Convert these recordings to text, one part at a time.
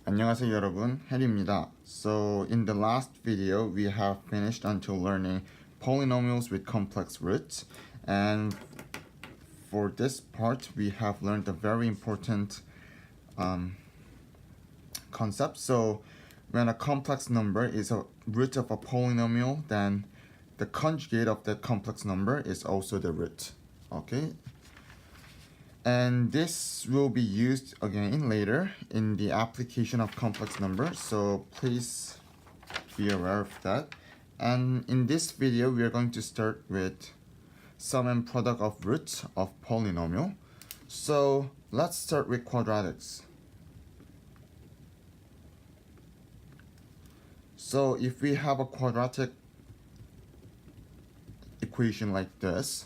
안녕하세요 여러분, 해리입니다. So in the last video we have finished until learning polynomials with complex roots, and for this part we have learned a very important concept. So when a complex number is a root of a polynomial, then the conjugate of that complex number is also the root. Okay, and this will be used again later in the application of complex numbers, so please be aware of that. And in this video we are going to start with sum and product of roots of polynomial. So let's start with quadratics. So if we have a quadratic equation like this,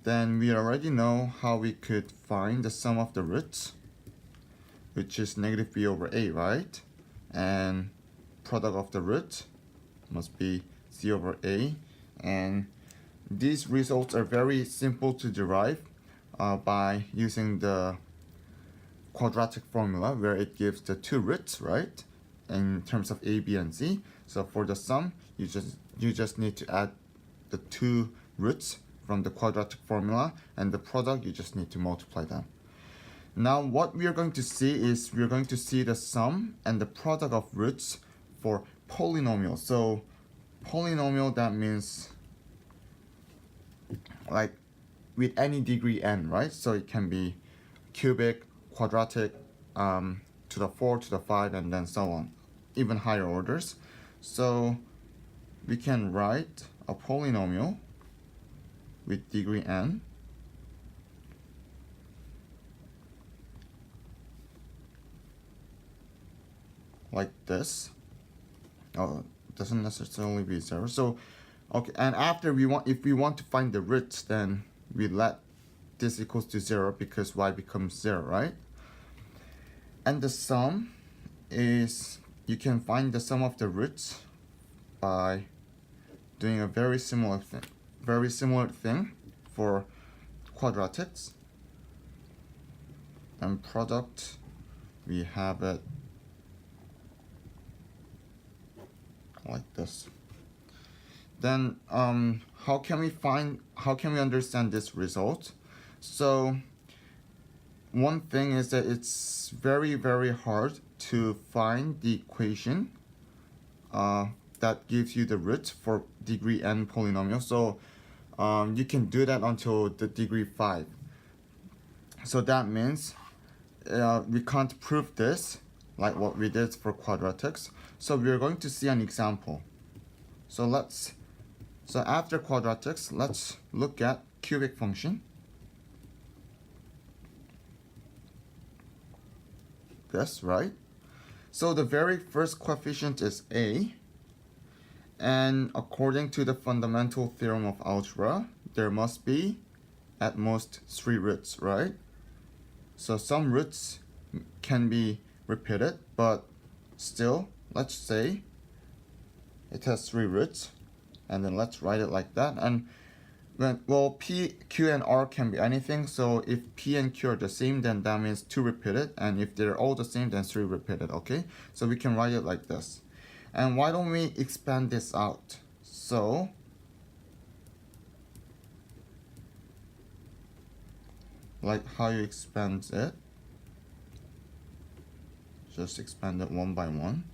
then we already know how we could find the sum of the roots, which is negative b over a, right? And product of the root must be c over a. And these results are very simple to derive by using the quadratic formula, where it gives the two roots, right, in terms of a, b, and c. So for the sum, you just need to add the two roots from the quadratic formula, and the product you just need to multiply them. Now what we are going to see is we are going to see the sum and the product of roots for polynomial. So polynomial, that means like with any degree n, right? So it can be cubic, quadratic, to the 4, to the 5, and then so on, even higher orders. So we can write a polynomial with degree n like this. Oh, it doesn't necessarily be 0. So okay, and after if we want to find the roots, then we let this equals to 0 because y becomes 0, right? And the sum is, you can find the sum of the roots by doing a very similar thing for quadratics. And product, we have it like this. Then how can we understand this result? So one thing is that it's very, very hard to find the equation that gives you the root for degree n polynomial. So you can do that until the degree 5. So that means we can't prove this like what we did for quadratics. So we are going to see an example. So after quadratics, let's look at cubic function. This, right? So the very first coefficient is a, and according to the fundamental theorem of algebra, there must be at most 3 roots, right? So some roots can be repeated, but still, let's say it has 3 roots, and then let's write it like that. And well, p, q, and r can be anything. So if p and q are the same, then that means 2 repeated, and if they're all the same, then 3 repeated. Okay, so we can write it like this. And why don't we expand this out? So like how you expand it, just expand it one by one.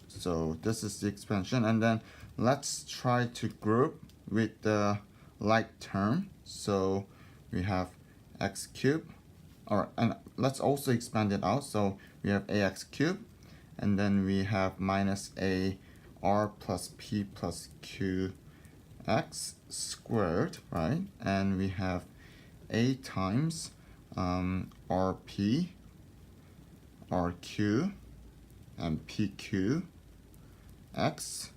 So this is the expansion, and then let's try to group with the like term. So we have x cubed, and let's also expand it out. So we have ax cubed, and then we have minus a r plus p plus q x squared, right? And we have a times rp, rq, and pq x,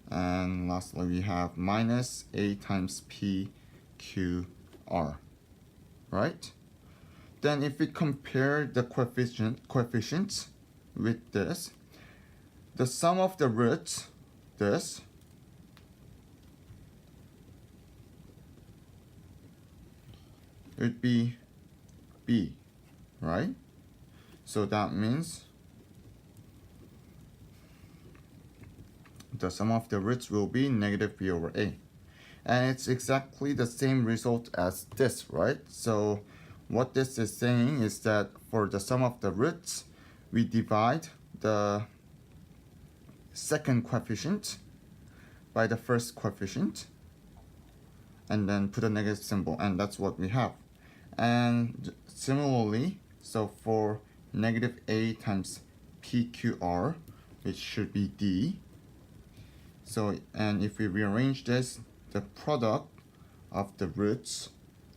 and lastly we have minus a times p q r, right? Then if we compare the coefficients with this, the sum of the roots, this, would be b, right? So that means the sum of the roots will be negative b over a. And it's exactly the same result as this, right? So what this is saying is that for the sum of the roots, we divide the second coefficient by the first coefficient and then put a negative symbol, and that's what we have. And similarly, so for negative a times pqr, which should be d. So, and if we rearrange this, the product of the roots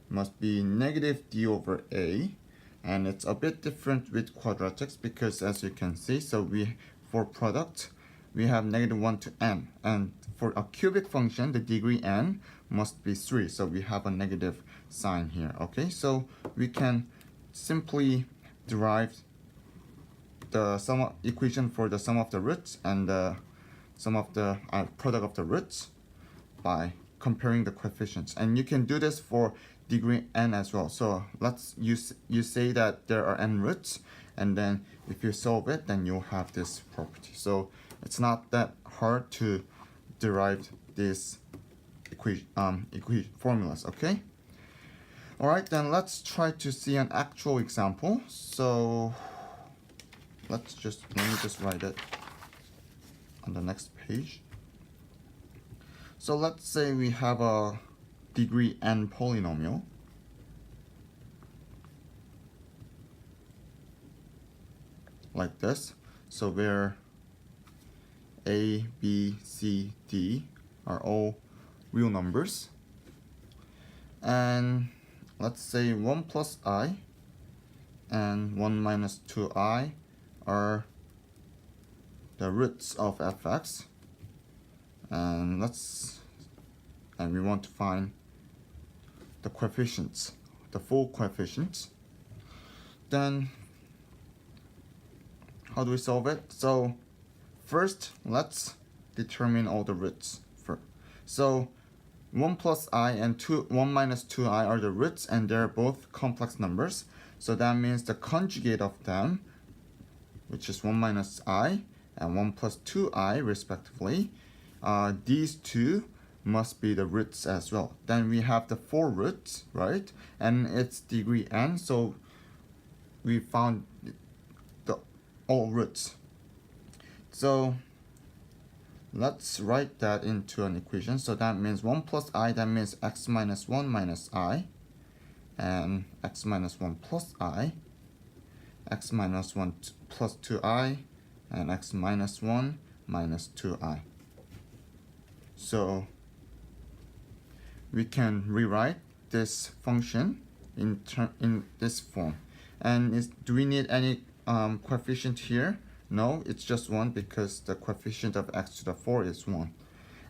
must be negative d over a, and it's a bit different with quadratics because as you can see, so for product we have negative 1 to n, and for a cubic function the degree n must be 3, so we have a negative sign here. Okay, so we can simply derive the equation for the sum of the roots and the sum of the product of the roots by comparing the coefficients, and you can do this for degree n as well. So let's you say that there are n roots, and then if you solve it, then you'll have this property. So it's not that hard to derive these formulas. Okay. All right, then let's try to see an actual example. So let me just write it on the next page. So let's say we have a degree n polynomial. Like this. So where a, b, c, d are all real numbers. And let's say 1 plus I and 1 minus 2i are the roots of fx. And we want to find the coefficients, the full coefficients. Then how do we solve it? So first, let's determine all the roots first. So 1 plus I and 1 minus 2i are the roots, and they're both complex numbers. So that means the conjugate of them, which is 1 minus I and 1 plus 2i respectively, these two must be the roots as well. Then we have the 4 roots, right? And it's degree n, so we found all roots. So let's write that into an equation. So that means 1 plus I, that means x minus 1 minus I, and x minus 1 plus I, x minus 1 plus 2i, and x minus 1 minus 2i. So we can rewrite this function in this form. And do we need any coefficient here? No, it's just 1 because the coefficient of x to the 4 is 1.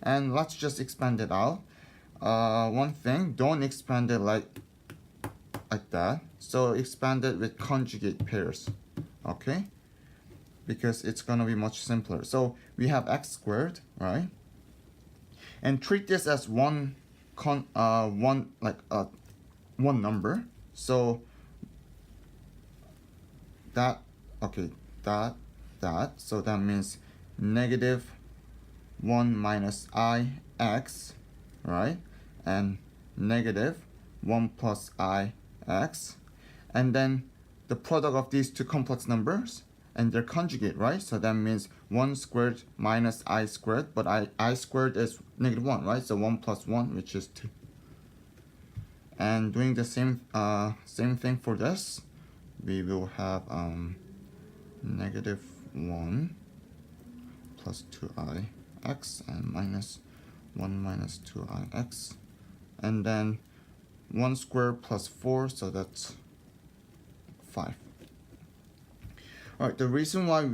And let's just expand it out. One thing, don't expand it like that. So expand it with conjugate pairs, okay? Because it's gonna be much simpler. So we have x squared, right? And treat this as one number. So that, okay, that. So that means negative 1 minus I x, right? And negative 1 plus I x. And then the product of these two complex numbers and their conjugate, right? So that means 1 squared minus I squared, but I squared is negative 1, right? So 1 plus 1, which is 2. And doing the same thing for this, we will have negative 1 plus 2i x and minus 1 minus 2i x, and then 1 squared plus 4, so that's 5. Alright, the reason why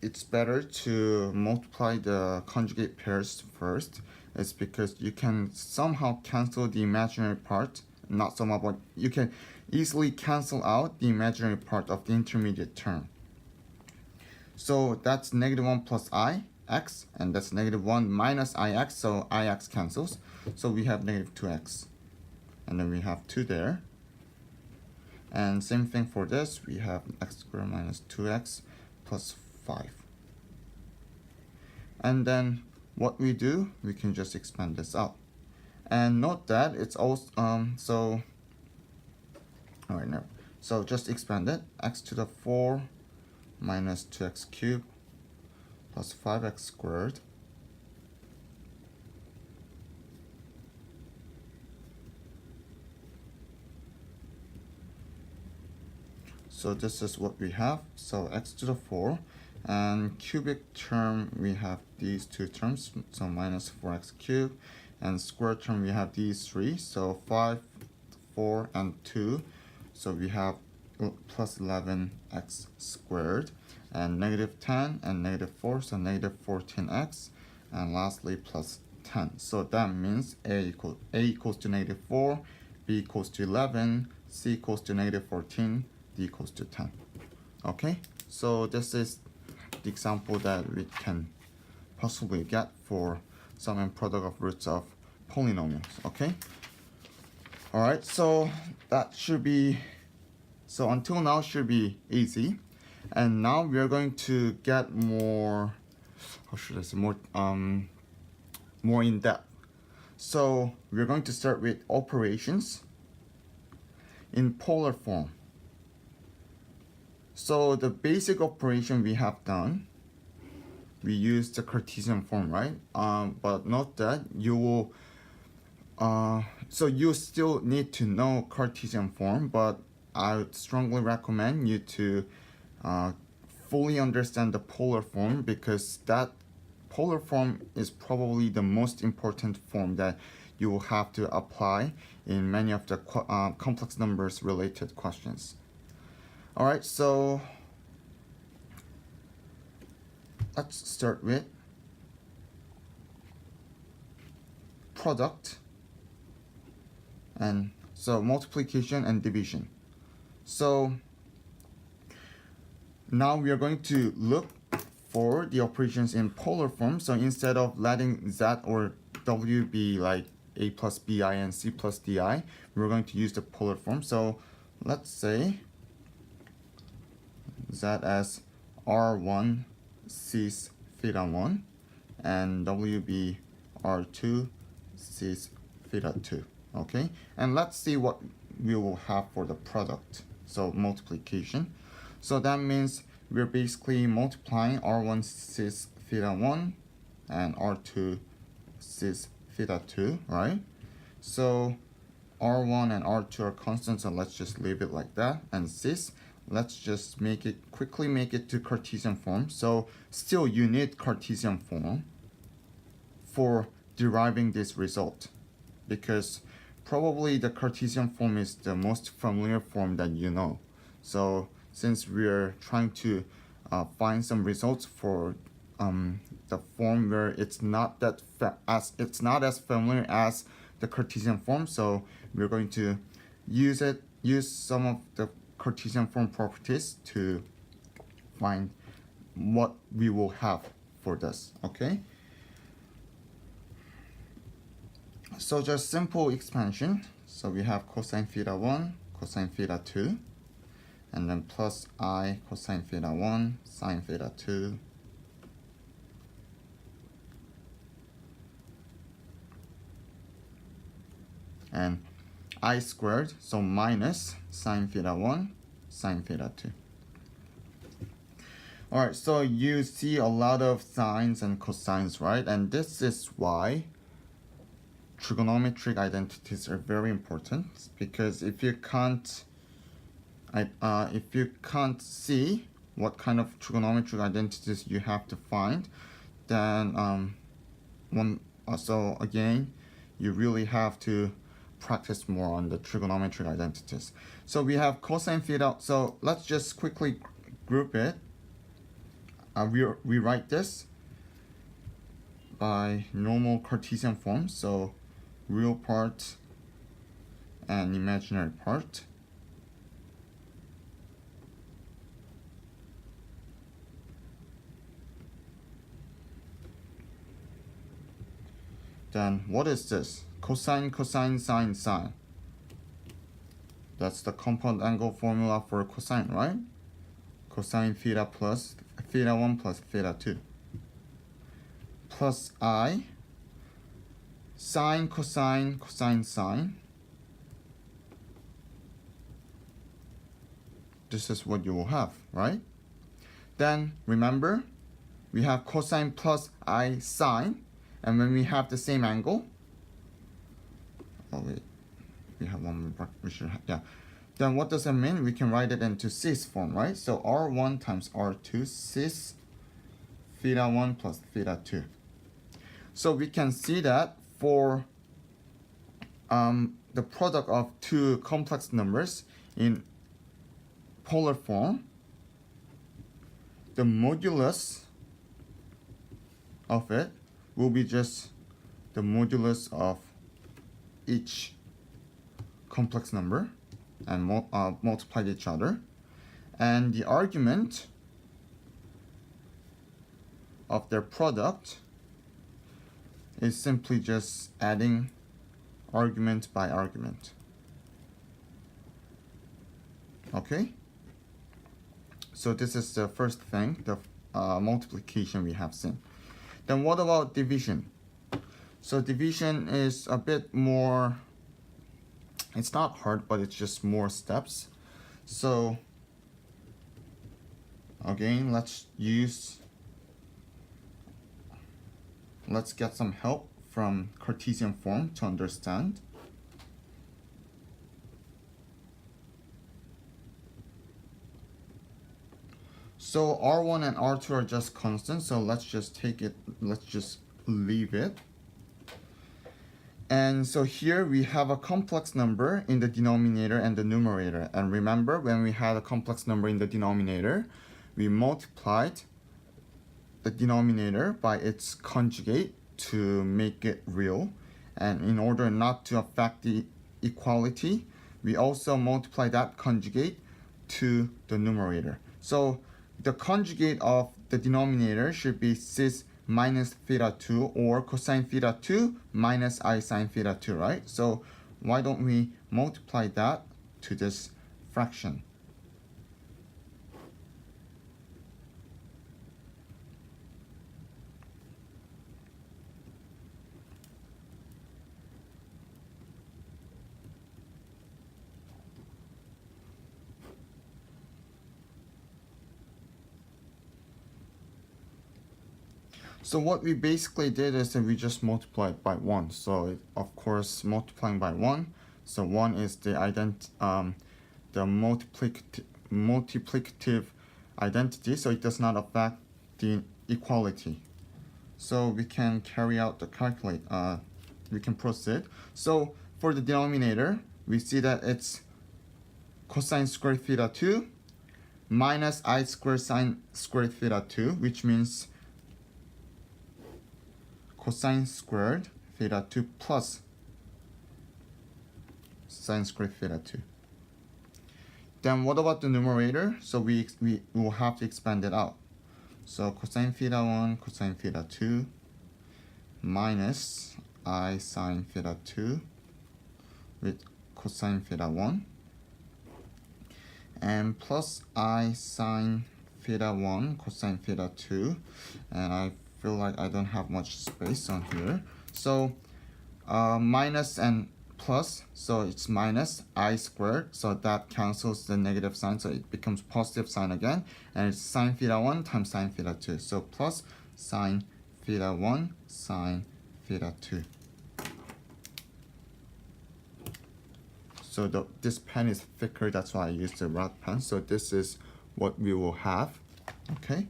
it's better to multiply the conjugate pairs first is because you can somehow cancel the imaginary part, not somehow, but you can easily cancel out the imaginary part of the intermediate term. So that's negative 1 plus I x, and that's negative 1 minus ix, so ix cancels. So we have negative 2x. And then we have 2 there. And same thing for this, we have x squared minus 2x plus 5. And then what we do, we can just expand this out. And note that it's also, alright, no. So just expand it, x to the 4 minus 2x cubed plus 5x squared so this is what we have. So x to the 4, and cubic term we have these two terms, so minus 4x cubed, and square term we have these three, so 5, 4, and 2, so we have plus 11x squared, and negative 10 and negative 4, so negative 14x, and lastly plus 10. So that means a equals to negative 4, b equals to 11, c equals to negative 14, d equals to 10. Okay, so this is the example that we can possibly get for sum and product of roots of polynomials. Okay, all right, so that should be, so until now should be easy. And now we are going to get more, how should I say, more in depth. So we're going to start with operations in polar form. So the basic operation we have done, we use the Cartesian form, right? But note that you will, so you still need to know Cartesian form, but I would strongly recommend you to fully understand the polar form, because that polar form is probably the most important form that you will have to apply in many of the complex numbers related questions. Alright, so let's start with product, and so multiplication and division. So now we are going to look for the operations in polar form. So instead of letting z or w be like a plus bi and c plus di, we're going to use the polar form. So let's say z as r1 cis theta 1 and w be r2 cis theta 2. Okay, and let's see what we will have for the product. So multiplication. So that means we're basically multiplying r1 cis theta 1 and r2 cis theta 2, right? So r1 and r2 are constants, so let's just leave it like that. And cis, let's just quickly make it to Cartesian form. So still you need Cartesian form for deriving this result, because probably the Cartesian form is the most familiar form that you know. So since we're trying to find some results for the form where it's not as familiar as the Cartesian form, so we're going to use some of the Cartesian form properties to find what we will have for this. Okay, so just simple expansion. So we have cosine theta 1, cosine theta 2, and then plus I cosine theta 1, sine theta 2, and I squared, so minus sine theta 1, sine theta 2. Alright, so you see a lot of sines and cosines, right? And this is why trigonometric identities are very important, because if you can't see what kind of trigonometric identities you have to find, then so again, you really have to practice more on the trigonometric identities. So we have cosine theta. So let's just quickly group it. We write this by normal Cartesian form. So real part and imaginary part. Then what is this? Cosine, cosine, sine, sine. That's the compound angle formula for cosine, right? Cosine theta plus theta 1 plus theta 2. Plus I, sine, cosine, cosine, sine. This is what you will have, right? Then remember, we have cosine plus I sine, and when we have the same angle, oh wait, we have one more, we should have, yeah. Then what does that mean? We can write it into cis form, right? So R1 times R2 cis theta 1 plus theta 2. So we can see that for the product of two complex numbers in polar form, the modulus of it will be just the modulus of each complex number and multiply each other, and the argument of their product is simply just adding argument by argument. Okay, so this is the first thing, the multiplication we have seen. Then what about division? So division is a bit more, it's not hard, but it's just more steps. So again, let's get some help from Cartesian form to understand. So R1 and R2 are just constant, so let's just take it, let's just leave it. And so here we have a complex number in the denominator and the numerator. And remember, when we had a complex number in the denominator, we multiplied the denominator by its conjugate to make it real. And in order not to affect the equality, we also multiply that conjugate to the numerator. So the conjugate of the denominator should be cis minus theta 2 or cosine theta 2 minus I sine theta 2, right? So why don't we multiply that to this fraction? So what we basically did is that we just multiplied by 1. So of course multiplying by 1. So 1 is the multiplicative identity, so it does not affect the equality. So we can carry out the calculate. We can proceed. So for the denominator, we see that it's cosine squared theta 2 minus I squared sine squared theta 2, which means cosine squared theta 2 plus sine squared theta 2. Then what about the numerator? So we will have to expand it out. So cosine theta 1, cosine theta 2 minus I sine theta 2 with cosine theta 1 and plus I sine theta 1 cosine theta 2, and I feel like I don't have much space on here. So minus and plus, so it's minus I squared, so that cancels the negative sign, so it becomes positive sign again, and it's sine theta 1 times sine theta 2, so plus sine theta 1 sine theta 2. So this pen is thicker, that's why I used the red pen. So this is what we will have. Okay,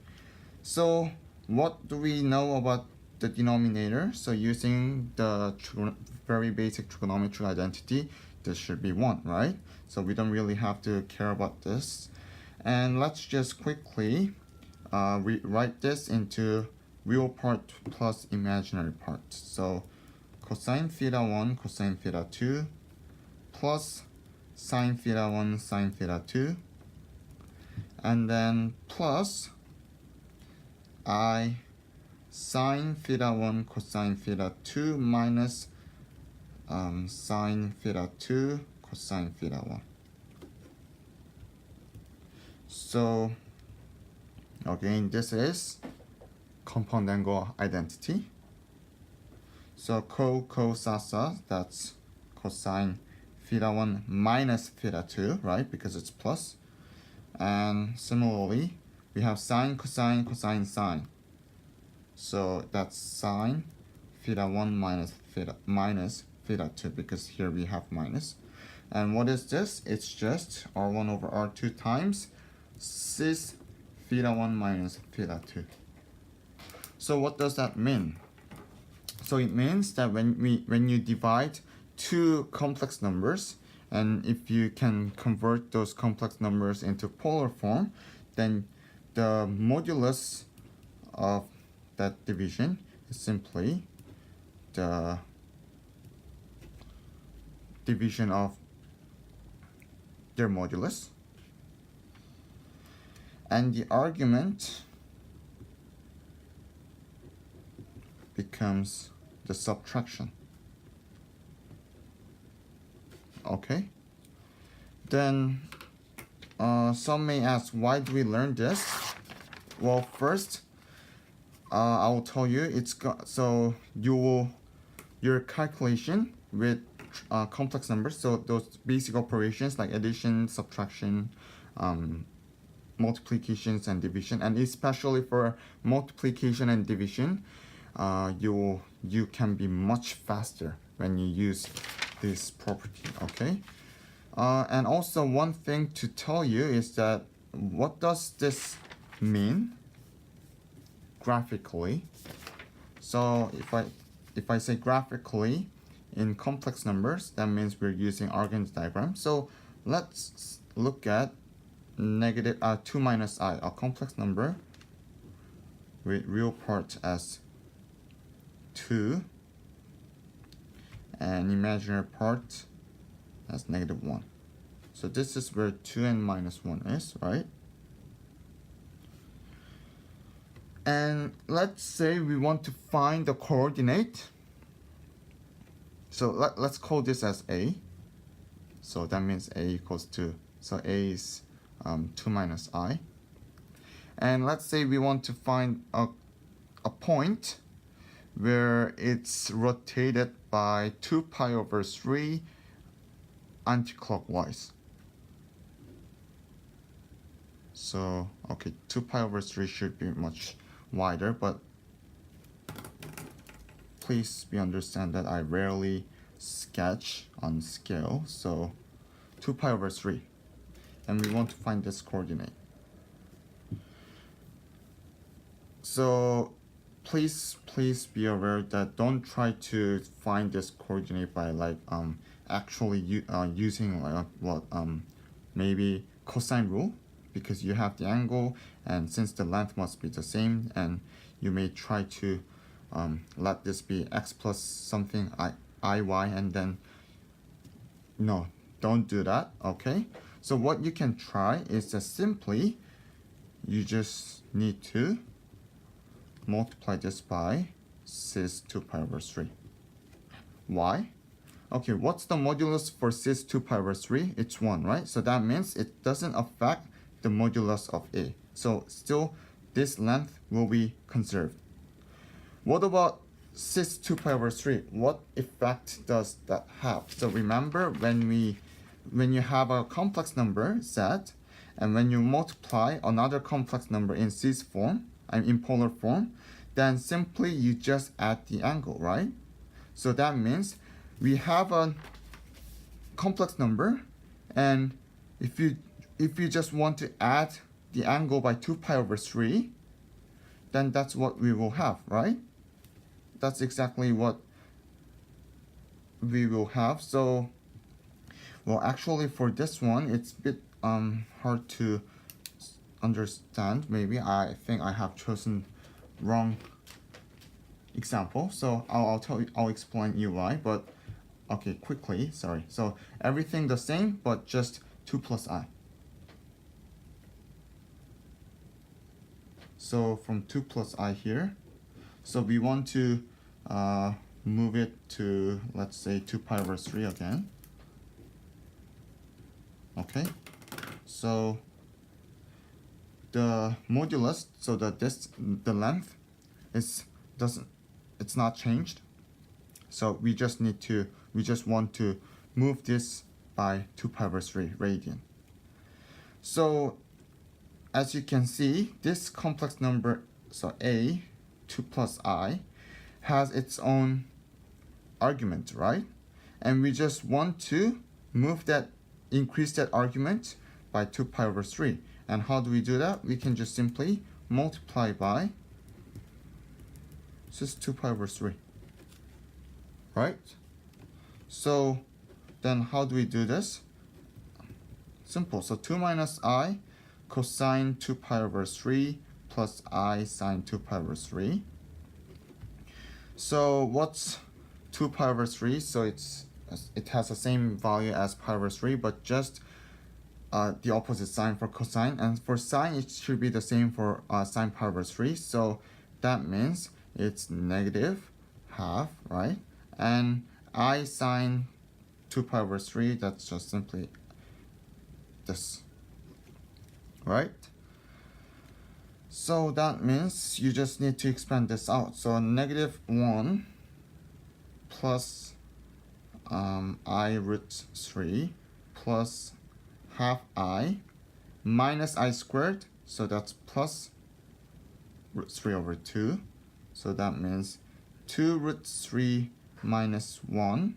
so what do we know about the denominator? So using the very basic trigonometric identity, this should be 1, right? So we don't really have to care about this. And let's just quickly rewrite this into real part plus imaginary part. So cosine theta 1 cosine theta 2 plus sine theta 1 sine theta 2, and then plus I sine theta 1 cosine theta 2 minus sine theta 2 cosine theta 1. So again, this is compound angle identity. So co sa sa, that's cosine theta 1 minus theta 2, right? Because it's plus. And similarly, we have sine, cosine, cosine, sine. So that's sine theta 1 minus theta 2, because here we have minus. And what is this? It's just r1 over r2 times cis theta 1 minus theta 2. So what does that mean? So it means that when you divide two complex numbers, and if you can convert those complex numbers into polar form, then the modulus of that division is simply the division of their modulus, and the argument becomes the subtraction. Okay, then some may ask, why do we learn this? Well, first I will tell you, so your calculation with complex numbers, so those basic operations like addition, subtraction, multiplications and division, and especially for multiplication and division, you can be much faster when you use this property. Okay, and also one thing to tell you is that what does this mean graphically? So if I say graphically in complex numbers, that means we're using Argand's diagram. So let's look at negative 2 minus I, a complex number with real part as 2 and imaginary part as negative 1. So this is where 2 and minus 1 is, right? And let's say we want to find the coordinate. So let's call this as A. So that means A equals 2. So A is 2 minus I. And let's say we want to find a point where it's rotated by 2 pi over 3 anti-clockwise. So, okay, 2 pi over 3 should be much wider, but please understand that I rarely sketch on scale, so 2 pi over 3. And we want to find this coordinate. So please be aware that don't try to find this coordinate by actually using maybe cosine rule, because you have the angle, and since the length must be the same, and you may try to let this be x plus something iy, and then no, don't do that. Okay, so what you can try is that simply you just need to multiply this by cis 2 pi over 3. Why? Okay, what's the modulus for cis 2 pi over 3? It's 1, right? So that means it doesn't affect the modulus of A. So still, this length will be conserved. What about cis 2 pi over 3? What effect does that have? So remember, when you have a complex number z, and when you multiply another complex number in cis form, in polar form, then simply you just add the angle, right? So that means we have a complex number, and if you just want to add the angle by 2 pi over 3, then that's what we will have, right? That's exactly what we will have. So, well, actually for this one, it's a bit hard to understand. Maybe I think I have chosen wrong example. So I'll explain you why. But okay, quickly. Sorry. So everything the same, but just 2 plus I. So from 2 plus I here. So we want to move it to, let's say, 2 pi over 3 again. Okay, so the modulus, so the length it's not changed. So we just want to move this by 2 pi over 3 radian. So as you can see, this complex number, so a 2 plus I, has its own argument, right? And we just want to increase that argument by 2 pi over 3. And how do we do that? We can just simply multiply by just 2 pi over 3, right? So then how do we do this? Simple. So 2 minus I cosine 2 pi over 3 plus I sine 2 pi over 3. So what's 2 pi over 3? So it has the same value as pi over 3, but just the opposite sign for cosine. And for sine, it should be the same for sine pi over 3. So that means it's negative half, right? And I sine 2 pi over 3, that's just simply this, right? So that means you just need to expand this out. So negative 1 plus I root 3 plus half I minus I squared, so that's plus root 3 over 2. So that means 2 root 3 minus 1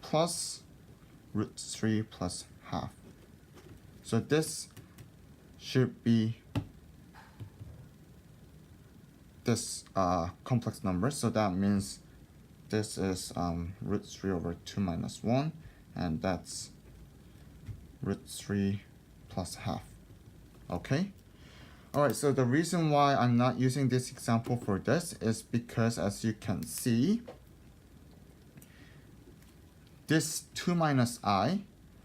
plus root 3 plus half. So this should be this complex number. So that means this is root 3 over 2 minus 1, and that's root 3 plus half. Okay? Alright, so the reason why I'm not using this example for this is because, as you can see, this 2 minus I,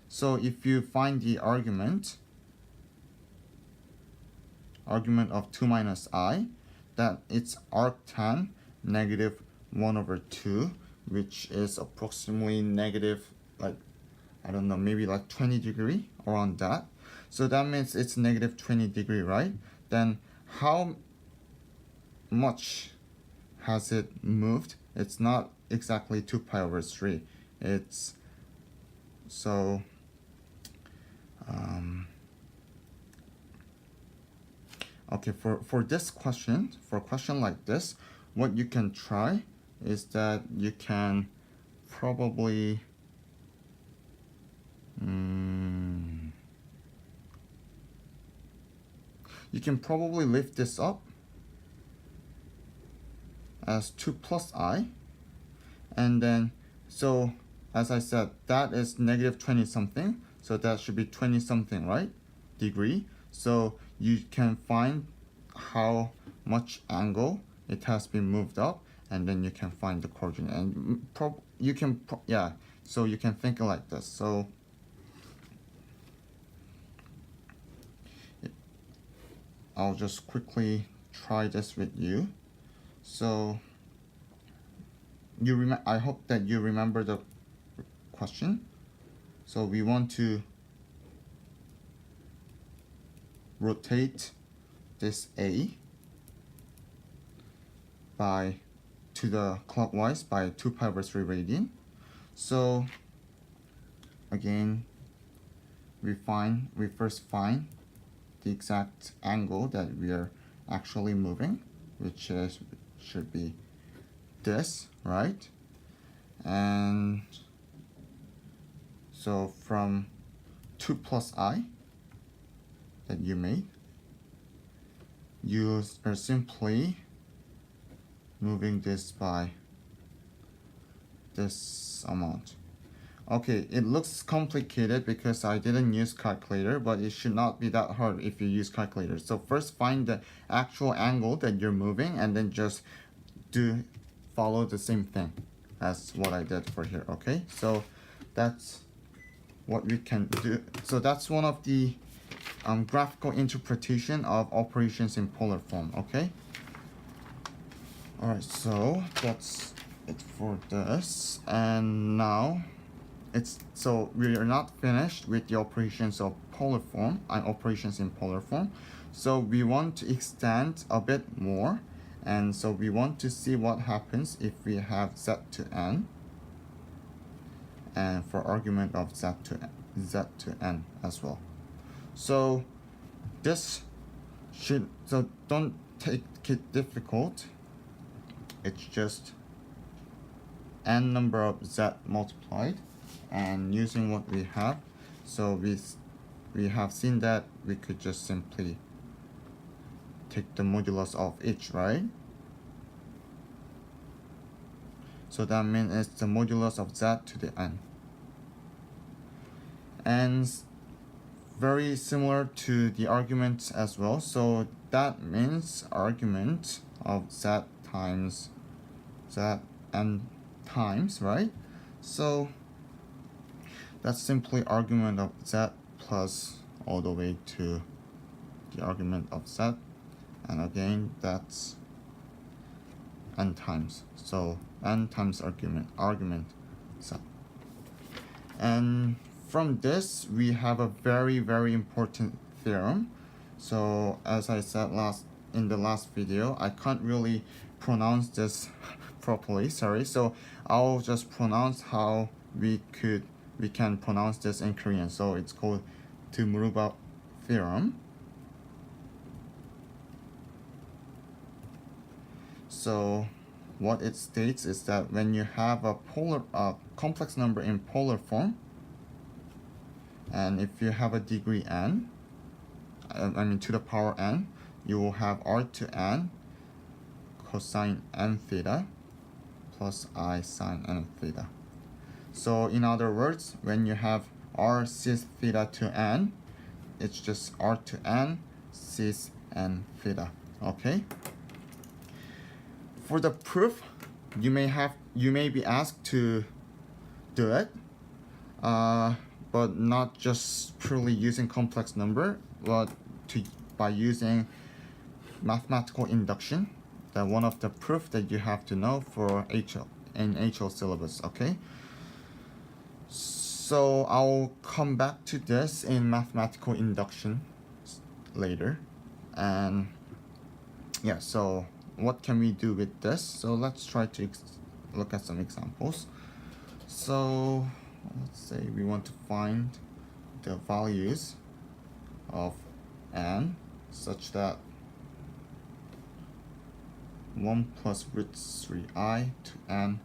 so if you find the argument of 2 minus I, that it's arctan negative 1 over 2, which is approximately negative, like, I don't know, maybe like 20 degree, around that. So that means it's negative 20 degree, right? Then how much has it moved? It's not exactly 2 pi over 3. It's, so, okay, for this question, for a question like this, what you can try is that you can probably lift this up as 2 plus I, and then, so as I said, that is negative 20 something, so that should be 20 something, right, degree. So you can find how much angle it has been moved up, and then you can find the coordinate, and so you can think like this. So I'll just quickly try this with you. So I hope that you remember the question. So we want to rotate this A to the clockwise by 2 pi over 3 radian. So again, we first find the exact angle that we are actually moving, which should be this, right? And so from 2 plus I that you made, you are simply moving this by this amount. Okay, it looks complicated because I didn't use calculator, but it should not be that hard if you use calculator. So first find the actual angle that you're moving, and then just follow the same thing as what I did for here, okay? So that's what we can do. So that's one of the graphical interpretation of operations in polar form, okay? Alright, so that's it for this. And now so we are not finished with the operations of polar form and operations in polar form. So we want to extend a bit more, and so we want to see what happens if we have z to n, and for argument of z to n as well. So this should, so don't take it difficult. It's just n number of z multiplied, and using what we have, so we have seen that we could just simply take the modulus of each, right? So that means it's the modulus of z to the n. And very similar to the arguments as well. So that means argument of z times z n times, right? So that's simply argument of z plus all the way to the argument of z, and again that's n times. So n times argument z. And from this we have a very important theorem. So as I said in the last video, I can't really pronounce this properly, sorry. So I'll just pronounce how we can pronounce this in Korean. So it's called Muruba theorem. So what it states is that when you have a complex number in polar form, and if you have a degree n, I mean to the power n, you will have r to n cosine n theta plus I sine n theta. So in other words, when you have r cis theta to n, it's just r to n cis n theta. Okay. For the proof, you may be asked to do it, but not just purely using complex number, but by using mathematical induction. That one of the proof that you have to know for HL syllabus. Okay. So I'll come back to this in mathematical induction later. And yeah, so what can we do with this? So let's try to look at some examples. So let's say we want to find the values of n such that 1 plus root 3i to n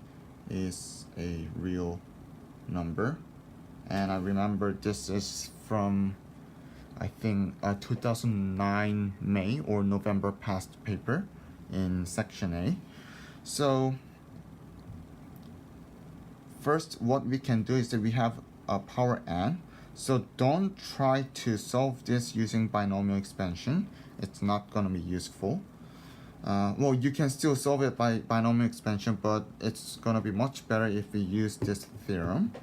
is a real number. And I remember this is from, I think, a 2009 May or November past paper in section A. So first what we can do is that we have a power n. So don't try to solve this using binomial expansion. It's not going to be useful. Well, you can still solve it by binomial expansion, but it's going to be much better if we use this theorem.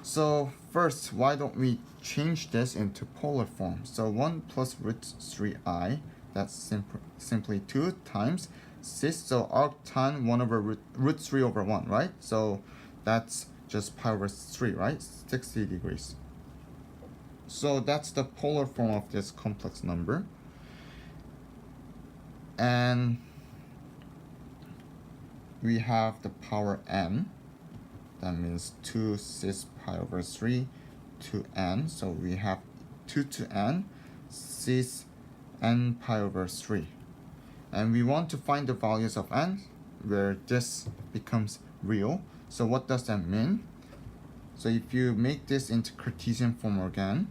So first, why don't we change this into polar form? So 1 plus root 3i, that's simply 2 times cis, so arctan 1 over root 3 over 1, right? So that's just pi over 3, right? 60 degrees. So that's the polar form of this complex number. And we have the power n. That means 2 cis pi over 3 to n. So we have 2 to n cis n pi over 3. And we want to find the values of n where this becomes real. So what does that mean? So if you make this into Cartesian form again,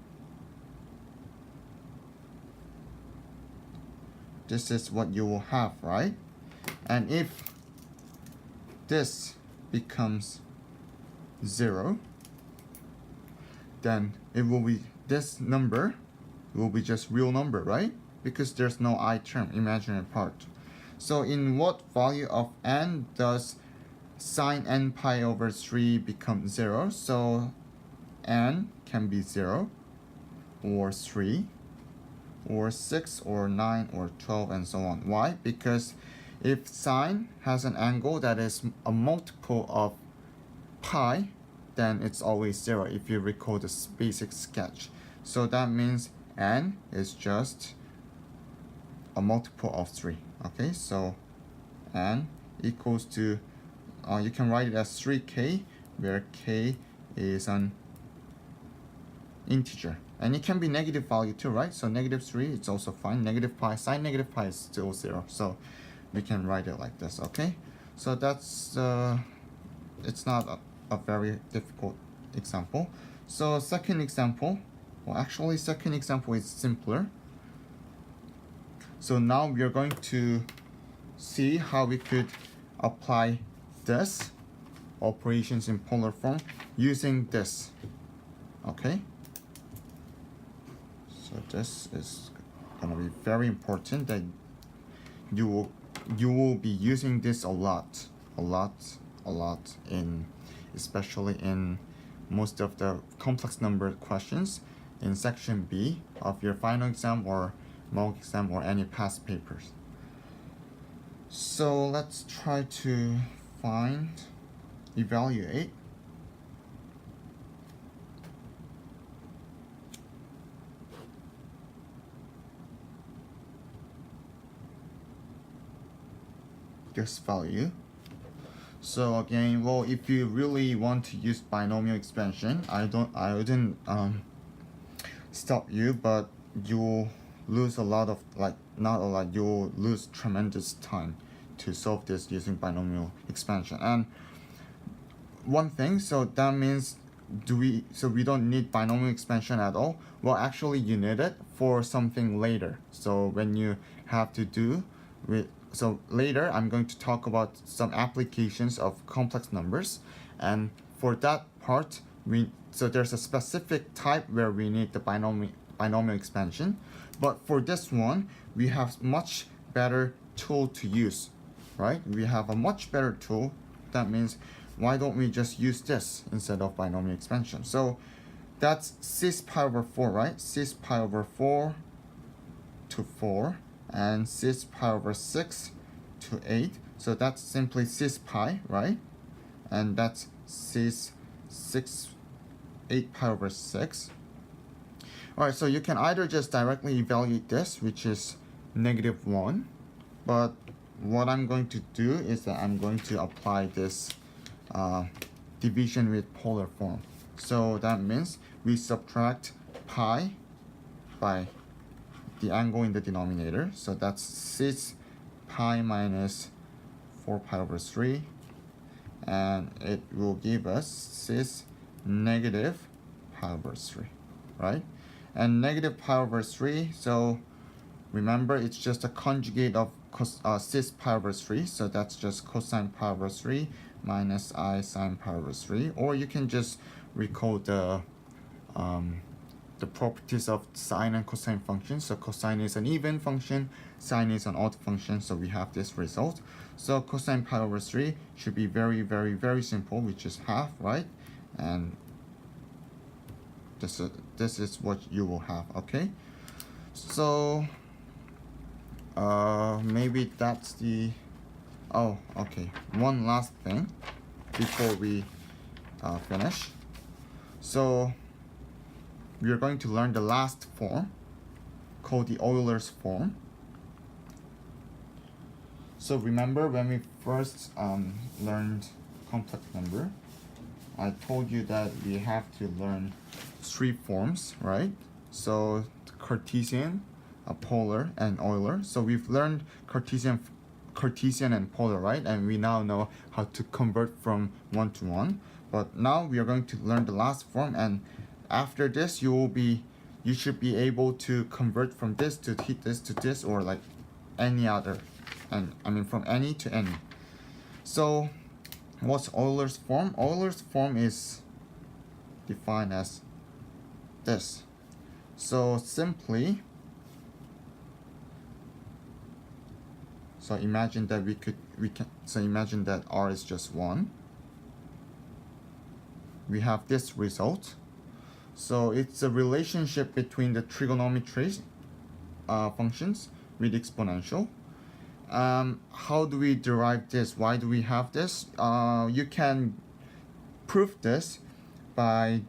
this is what you will have, right? And if this becomes 0, then it will be, this number will be just real number, right? Because there's no I term, imaginary part. So in what value of n does sine n pi over 3 become 0? So n can be 0 or 3 or 6 or 9 or 12 and so on. Why? Because if sine has an angle that is a multiple of pi, then it's always 0 if you recall this basic sketch. So that means n is just a multiple of 3. Okay, so n equals to, you can write it as 3k, where k is an integer. And it can be negative value too, right? So negative 3, it's also fine. Negative pi, sine negative pi is still 0. So we can write it like this, okay? So that's, it's not a very difficult example. So second example, well actually second example is simpler. So now we are going to see how we could apply this operations in polar form using this, okay? So this is gonna be very important, that you will be using this a lot in, especially in most of the complex number questions in section B of your final exam or mock exam or any past papers. So let's try to evaluate this value. So again, well, if you really want to use binomial expansion, I wouldn't stop you, but you'll lose a lot of, like, not a lot, you'll lose tremendous time to solve this using binomial expansion. And one thing, so that means we don't need binomial expansion at all? Well, actually you need it for something later. So when you have to do with, so later I'm going to talk about some applications of complex numbers, and for that part so there's a specific type where we need the binomial expansion, but for this one we have much better tool to use, right? We have a much better tool. That means why don't we just use this instead of binomial expansion? So that's 6 pi over 4, right? 6 pi over 4 to 4, and 6 pi over 6 to 8. So that's simply 6 pi, right? And that's 8 pi over 6. Alright, so you can either just directly evaluate this, which is -1, but what I'm going to do is that I'm going to apply this division with polar form. So that means we subtract pi by the angle in the denominator. So that's 6 pi minus 4 pi over 3. And it will give us 6 negative pi over 3, right? And negative pi over 3, so remember it's just a conjugate of 6 pi over 3. So that's just cosine pi over 3 minus I sine pi over 3. Or you can just recall the properties of sine and cosine functions. So cosine is an even function, sine is an odd function, so we have this result. So cosine pi over 3 should be very, very, very simple, which is half, right? And this is what you will have, okay? So maybe that's the, oh, okay, one last thing before we finish. So we are going to learn the last form called the Euler's form. So remember when we first learned complex number, I told you that we have to learn 3 forms, right? So Cartesian, polar, and Euler. So we've learned Cartesian and polar, right? And we now know how to convert from one to one. But now we are going to learn the last form, and after this you should be able to convert from this to this to this, or like any other, and I mean from any to any. So what's Euler's form? Euler's form is defined as this. So simply, so imagine that so imagine that R is just 1. We have this result. So it's a relationship between the trigonometry functions with exponential. How do we derive this? Why do we have this? You can prove this by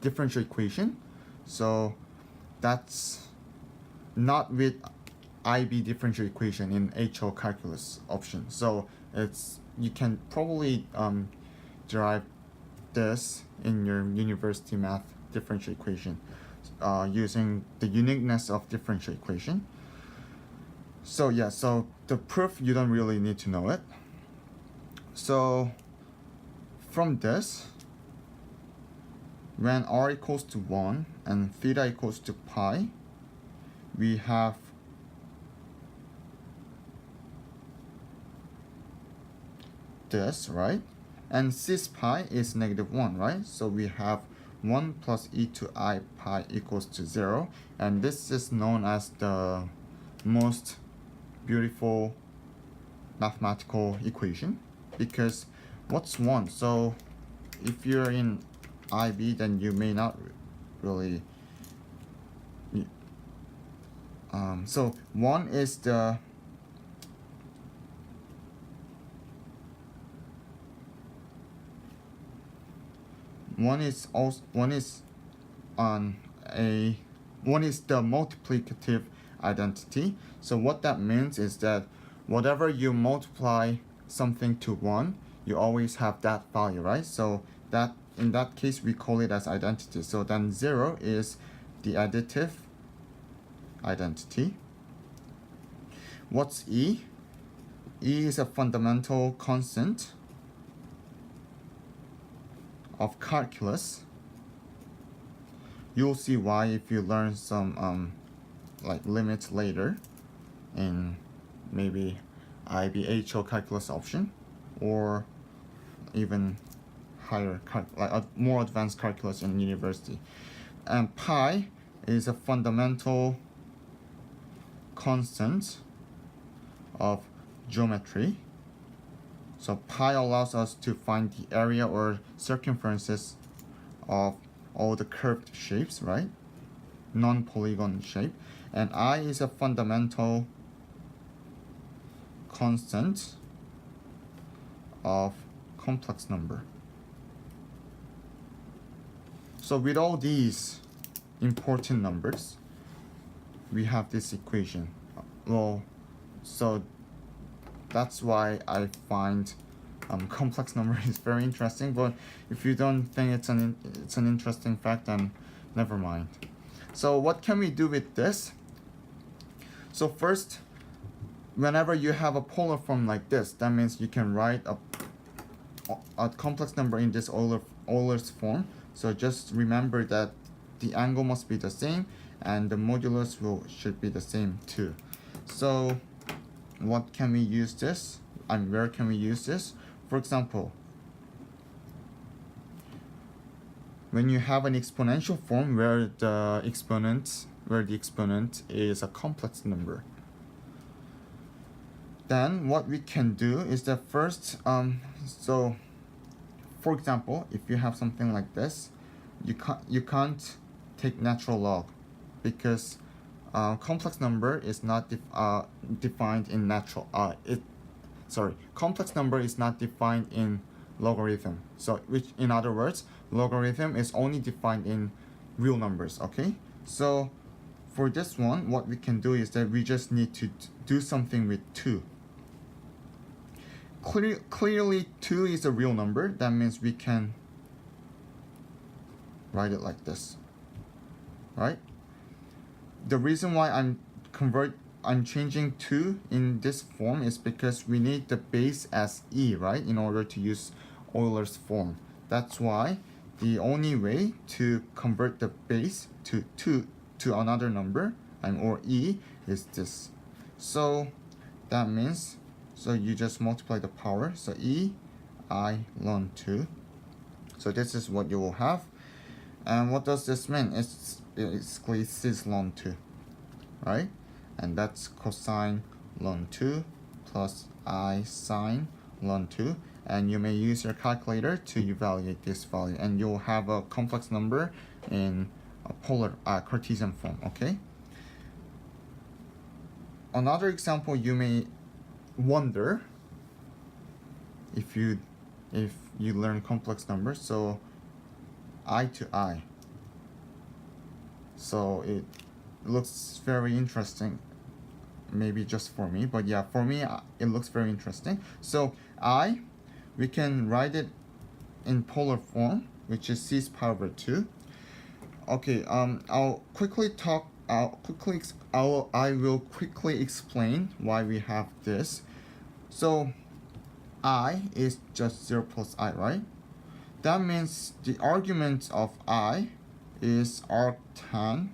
differential equation. So that's not with IB differential equation in HO calculus option. So you can probably derive this in your university math differential equation using the uniqueness of differential equation. So yeah, so the proof, you don't really need to know it. So from this, when r equals to 1 and theta equals to pi, we have this, right? And cis pi is -1, right? So we have 1 plus e to I pi equals to 0. And this is known as the most beautiful mathematical equation, because what's 1? So if you're in IB, then you may not really so 1 is the one is the multiplicative identity. So what that means is that whatever you multiply something to 1, you always have that value, right? So that in that case we call it as identity. So then 0 is the additive identity. What's E? E is a fundamental constant of calculus. You'll see why if you learn some like limits later in maybe IBHO calculus option, or even higher like a more advanced calculus in university. And pi is a fundamental constant of geometry. So pi allows us to find the area or circumferences of all the curved shapes, right? Non-polygon shape. And I is a fundamental constant of complex number. So with all these important numbers, we have this equation. Well, so that's why I find complex number is very interesting. But if you don't think it's an interesting fact, then never mind. So what can we do with this? So first, whenever you have a polar form like this, that means you can write a complex number in this Euler's form. So just remember that the angle must be the same and the modulus should be the same too. So what can we use this, and where can we use this? For example, when you have an exponential form where the exponent is a complex number, then what we can do is that first, so for example, if you have something like this, you can't take natural log, because complex number is not defined in complex number is not defined in logarithm. So which, in other words, logarithm is only defined in real numbers. Okay, so for this one, what we can do is that we just need to do something with 2. Clearly 2 is a real number. That means we can write it like this, right? The reason why I'm changing 2 in this form is because we need the base as e, right, in order to use Euler's form. That's why the only way to convert the base to another number, or e, is this. So that means, so you just multiply the power, so e I ln 2. So this is what you will have. And what does this mean? It's basically cis ln 2, right? And that's cosine ln 2 plus I sine ln 2. And you may use your calculator to evaluate this value, and you'll have a complex number in a polar Cartesian form. Okay, another example you may wonder if you learn complex numbers, so I to I. So it looks very interesting, maybe just for me, but yeah, for me it looks very interesting. So I, we can write it in polar form, which is c power over 2. Okay, I will quickly explain why we have this. So I is just 0 plus I, right? That means the argument of I is arctan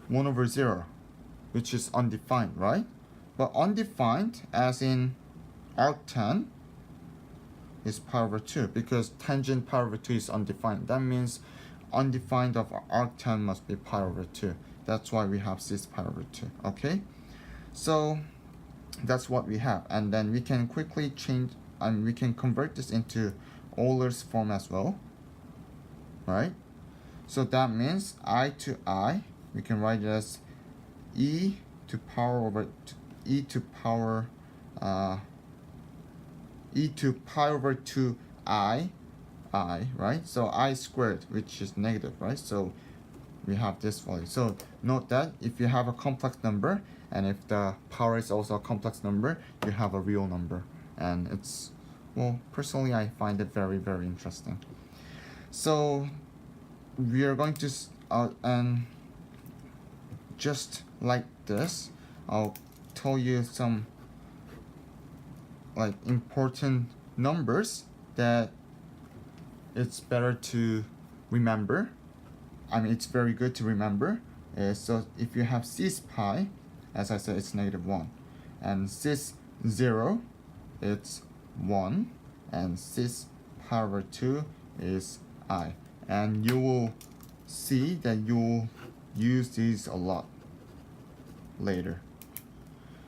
1 over 0, which is undefined, right? But undefined, as in arctan, is power over 2, because tangent power over 2 is undefined. That means undefined of arctan must be pi over 2. That's why we have 6 pi over 2. Okay, so that's what we have, and then we can quickly change, and we can convert this into Euler's form as well, right? So that means I to I, we can write it as e to power over e to pi over 2 I, right? So I squared, which is negative, right? So we have this value. So note that if you have a complex number, and if the power is also a complex number, you have a real number. And it's, well, personally I find it very, very interesting. So we are going to, and just like this, I'll tell you some like important numbers that it's better to remember. I mean, it's very good to remember. So if you have cis pi, as I said, it's -1, and cis 0, it's 1, and cis pi over 2 is I. And you will see that you'll use these a lot later.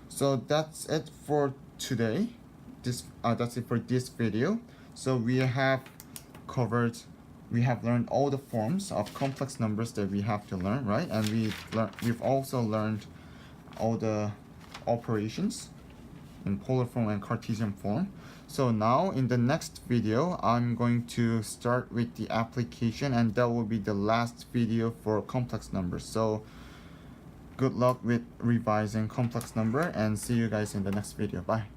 So that's it for today. That's it for this video. So we have learned all the forms of complex numbers that we have to learn, right? And we've also learned all the operations in polar form and Cartesian form. So now in the next video, I'm going to start with the application, and that will be the last video for complex numbers. So good luck with revising complex number, and see you guys in the next video. Bye.